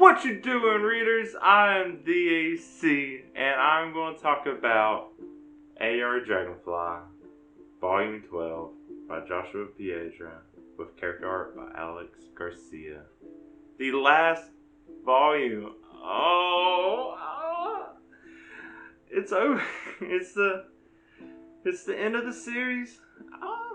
What you doing, readers? I'm DAC, and I'm going to talk about AR Dragonfly, Volume 12, by Joshua Piedra, with character art by Alex Garcia. The last volume. It's over. It's the end of the series.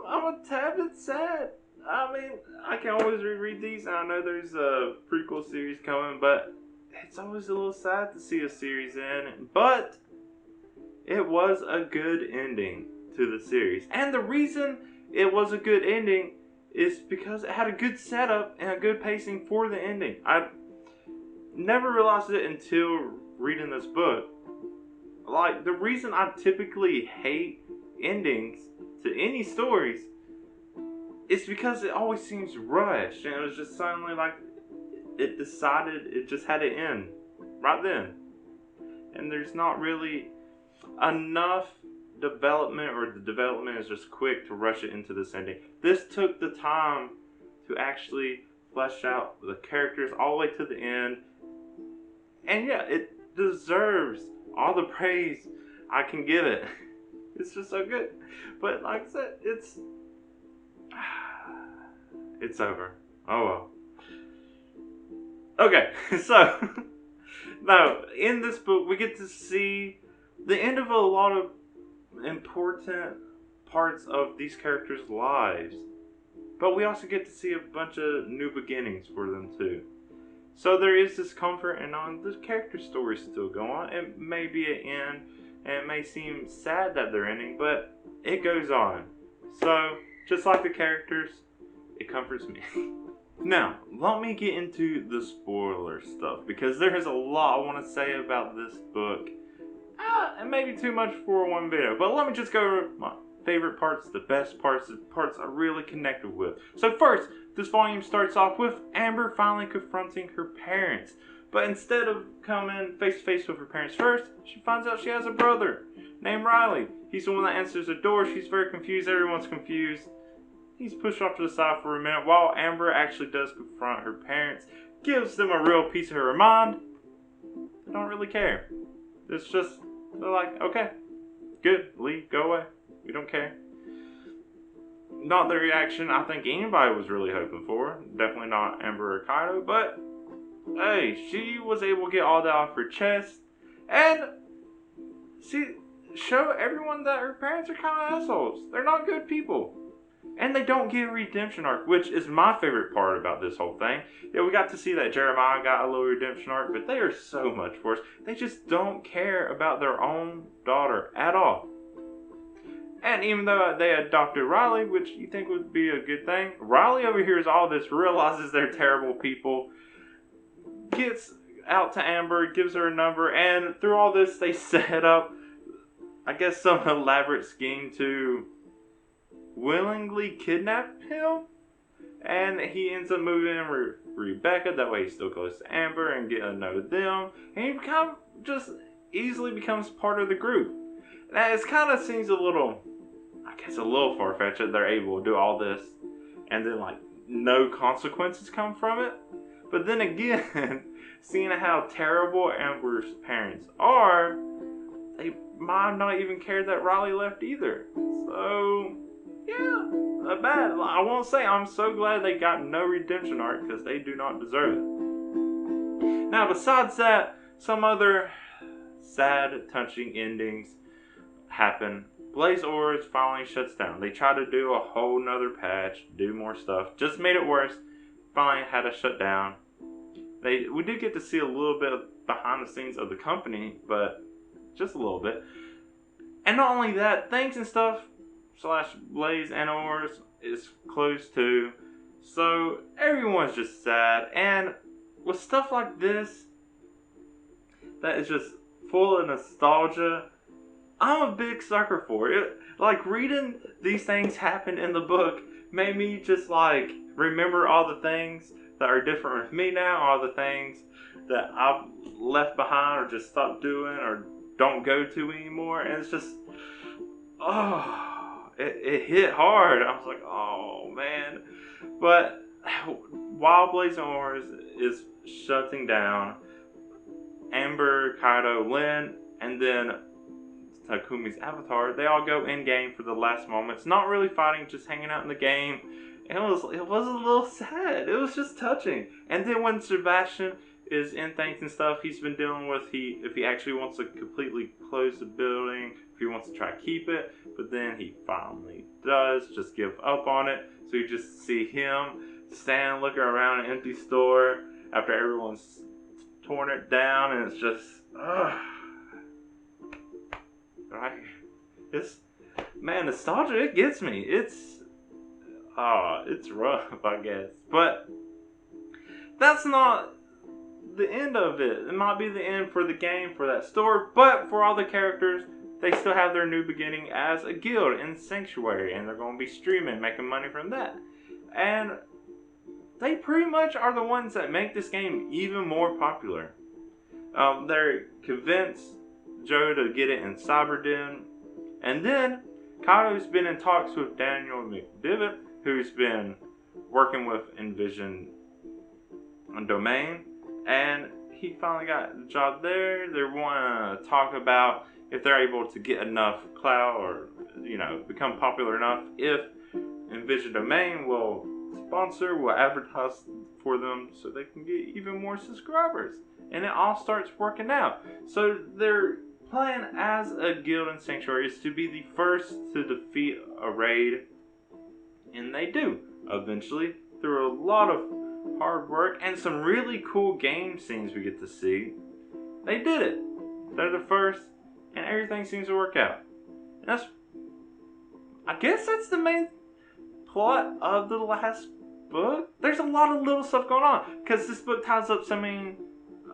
I'm a tad bit sad. I mean, I can always reread these, and I know there's a prequel series coming, but it's always a little sad to see a series end. But it was a good ending to the series. And the reason it was a good ending is because it had a good setup and a good pacing for the ending. I never realized it until reading this book. Like, the reason I typically hate endings to any stories, it's because it always seems rushed, and it was just suddenly like it decided it just had to end right then. And there's not really enough development, or the development is just quick to rush it into this ending. This took the time to actually flesh out the characters all the way to the end. And yeah, it deserves all the praise I can give it. It's just so good. But like I said, it's over. Oh well. Okay, so now in this book we get to see the end of a lot of important parts of these characters' lives. But we also get to see a bunch of new beginnings for them too. So there is this comfort in knowing the character stories still go on. It may be an end, and it may seem sad that they're ending, but it goes on. So, just like the characters, it comforts me. Now, let me get into the spoiler stuff, because there is a lot I want to say about this book. And maybe too much for one video, but let me just go over my favorite parts, the best parts, the parts I really connected with. So first, this volume starts off with Amber finally confronting her parents. But instead of coming face to face with her parents first, she finds out she has a brother named Riley. He's the one that answers the door. She's very confused. Everyone's confused. He's pushed off to the side for a minute while Amber actually does confront her parents. Gives them a real piece of her mind. They don't really care. It's just, they're like, okay, good, leave, go away. We don't care. Not the reaction I think anybody was really hoping for. Definitely not Amber or Kaido, but hey, she was able to get all that off her chest and show everyone that her parents are kind of assholes. They're not good people. And they don't get a redemption arc, which is my favorite part about this whole thing. Yeah, we got to see that Jeremiah got a little redemption arc, but they are so much worse. They just don't care about their own daughter at all. And even though they adopted Riley, which you think would be a good thing, Riley overhears all this, realizes they're terrible people, gets out to Amber, gives her a number, and through all this they set up, I guess, some elaborate scheme to willingly kidnap him. And he ends up moving in Rebecca, that way he's still close to Amber and getting to know them. And he just easily becomes part of the group. Now it kind of seems a little far-fetched that they're able to do all this and then like no consequences come from it. But then again, seeing how terrible Amber's parents are, they might not even care that Riley left either. So yeah, not bad. I won't say I'm so glad they got no redemption arc, because they do not deserve it. Now besides that, some other sad, touching endings happen. Blaze Ores finally shuts down. They tried to do a whole nother patch, do more stuff, just made it worse. Finally had to shut down. We did get to see a little bit behind the scenes of the company, but just a little bit. And not only that, Things and Stuff / Blaze and Ores is closed too. So everyone's just sad. And with stuff like this, that is just full of nostalgia, I'm a big sucker for it. Like, reading these things happen in the book made me just like remember all the things that are different with me now, all the things that I've left behind or just stopped doing or don't go to anymore. And it's just, it hit hard. I was like, oh man. But while Blazing Wars is shutting down, Amber, Kaido, Lin, and then Takumi's avatar, they all go in game for the last moments, not really fighting, just hanging out in the game. And it was a little sad. It was just touching. And then when Sebastian is in things and stuff he's been dealing with, if he actually wants to completely close the building, if he wants to try to keep it, but then he finally does just give up on it. So you just see him stand looking around an empty store after everyone's torn it down, and it's just right. It's, man, nostalgia, it gets me. It's rough, I guess. But that's not the end of it. It might be the end for the game, for that store, but for all the characters, they still have their new beginning as a guild in Sanctuary, and they're going to be streaming, making money from that. And they pretty much are the ones that make this game even more popular. They're convinced Joe to get it in Cyberden, and then Kaido's been in talks with Daniel McDivitt, who's been working with Envision Domain, and he finally got a job there. They want to talk about if they're able to get enough clout, or become popular enough, if Envision Domain will advertise for them so they can get even more subscribers. And it all starts working out. So their plan as a guild in Sanctuary is to be the first to defeat a raid. And they do, eventually, through a lot of hard work and some really cool game scenes we get to see. They did it. They're the first, and everything seems to work out. And I guess that's the main plot of the last book. There's a lot of little stuff going on, because this book ties up so many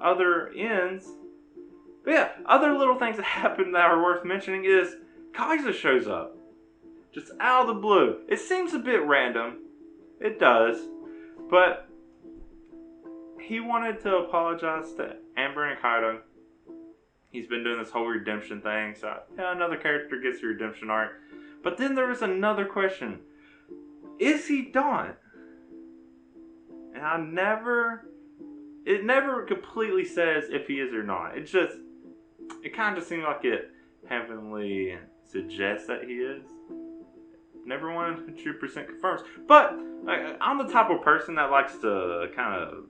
other ends. But yeah, other little things that happen that are worth mentioning is Kaiser shows up. Just out of the blue. It seems a bit random. It does. But he wanted to apologize to Amber and Kaido. He's been doing this whole redemption thing. So yeah, another character gets a redemption arc. But then there was another question. Is he done? And it never completely says if he is or not. It kind of seemed like it heavily suggests that he is. Never 100% confirms. But I'm the type of person that likes to kind of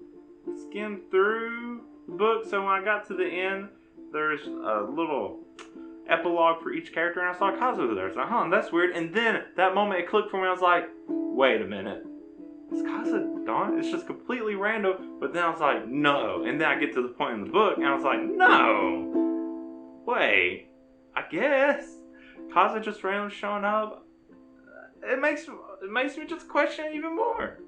skim through the book. So when I got to the end, there's a little epilogue for each character, and I saw Kazu there. So that's weird. And then that moment it clicked for me. I was like, wait a minute. Is Kazu done? It's just completely random. But then I was like, no. And then I get to the point in the book, and I was like, no. Wait. I guess Kazu just randomly showing up. It makes me just question it even more.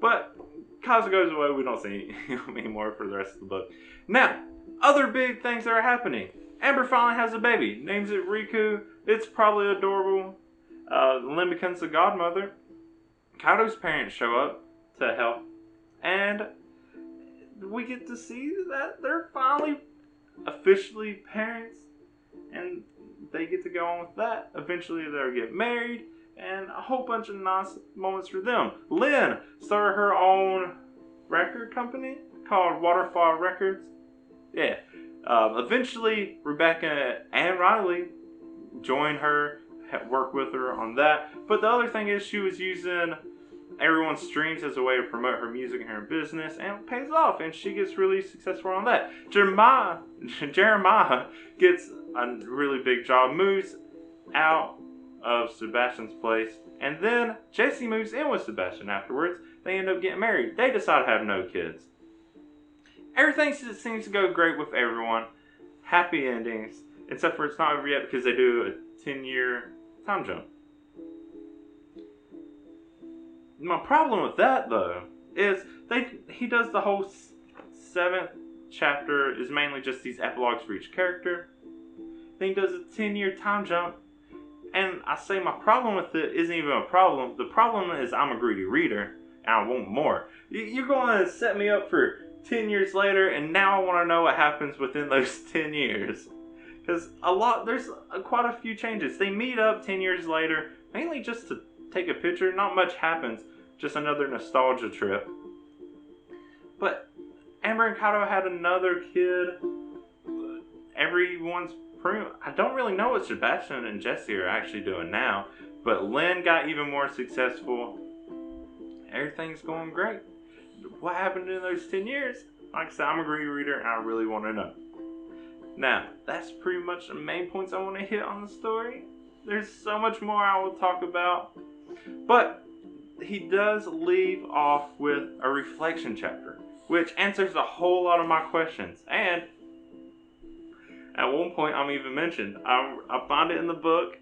But Kazu goes away. We don't see him anymore for the rest of the book. Now, other big things that are happening. Amber finally has a baby. Names it Riku. It's probably adorable. Lynn becomes the godmother. Kaido's parents show up to help. And we get to see that they're finally officially parents. And they get to go on with that. Eventually they'll get married. And a whole bunch of nice moments for them. Lynn started her own record company called Waterfall Records. Yeah. Eventually, Rebecca and Riley joined her, work with her on that. But the other thing is she was using everyone's streams as a way to promote her music and her business, and it pays off, and she gets really successful on that. Jeremiah gets a really big job, moves out of Sebastian's place, and then Jesse moves in with Sebastian afterwards. They end up getting married. They decide to have no kids. Everything seems to go great with everyone. Happy endings. Except for it's not over yet because they do a 10-year time jump. My problem with that, though, is he does the whole 7th chapter is mainly just these epilogues for each character. Then he does a 10-year time jump. And I say my problem with it isn't even a problem. The problem is I'm a greedy reader and I want more. You're going to set me up for 10 years later, and now I want to know what happens within those 10 years. Because there's quite a few changes. They meet up 10 years later, mainly just to take a picture. Not much happens. just another nostalgia trip. But Amber and Kato had another kid. Everyone's I don't really know what Sebastian and Jesse are actually doing now, but Lynn got even more successful. Everything's going great. What happened in those 10 years? Like I said, I'm a greedy reader and I really want to know. Now, that's pretty much the main points I want to hit on the story. There's so much more I will talk about, but he does leave off with a reflection chapter, which answers a whole lot of my questions. And at one point, I'm even mentioned. I find it in the book.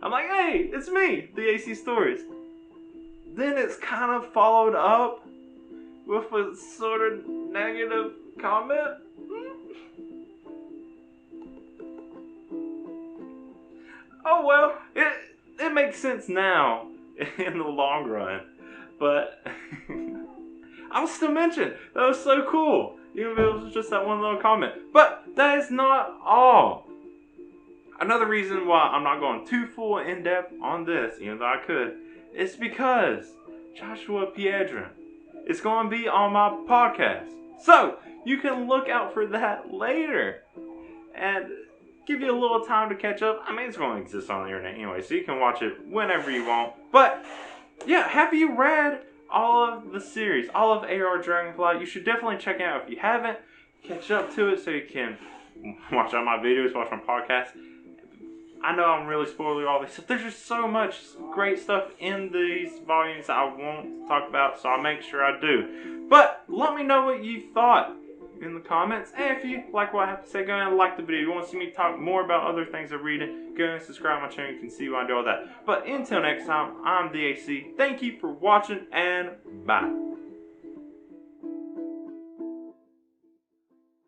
I'm like, hey, it's me, the AC Stories. Then it's kind of followed up with a sort of negative comment. Oh well, it makes sense now in the long run. But I was still mentioned. That was so cool. Even if it was just that one little comment. But that is not all. Another reason why I'm not going too full in depth on this, even though I could, is because Joshua Piedra is going to be on my podcast. So you can look out for that later. And give you a little time to catch up. I mean, it's going to exist on the internet anyway, so you can watch it whenever you want. But yeah, have you read all of the series, all of AR Dragonfly? You should definitely check it out if you haven't. Catch up to it so you can watch all my videos, watch my podcast. I know I'm really spoiling all this stuff. There's just so much great stuff in these volumes that I won't talk about, so I'll make sure I do. But let me know what you thought in the comments. And if you like what I have to say, go ahead and like the video. If you want to see me talk more about other things I'm reading, go ahead and subscribe to my channel. You can see why I do all that. But until next time, I'm the AC. Thank you for watching, and bye.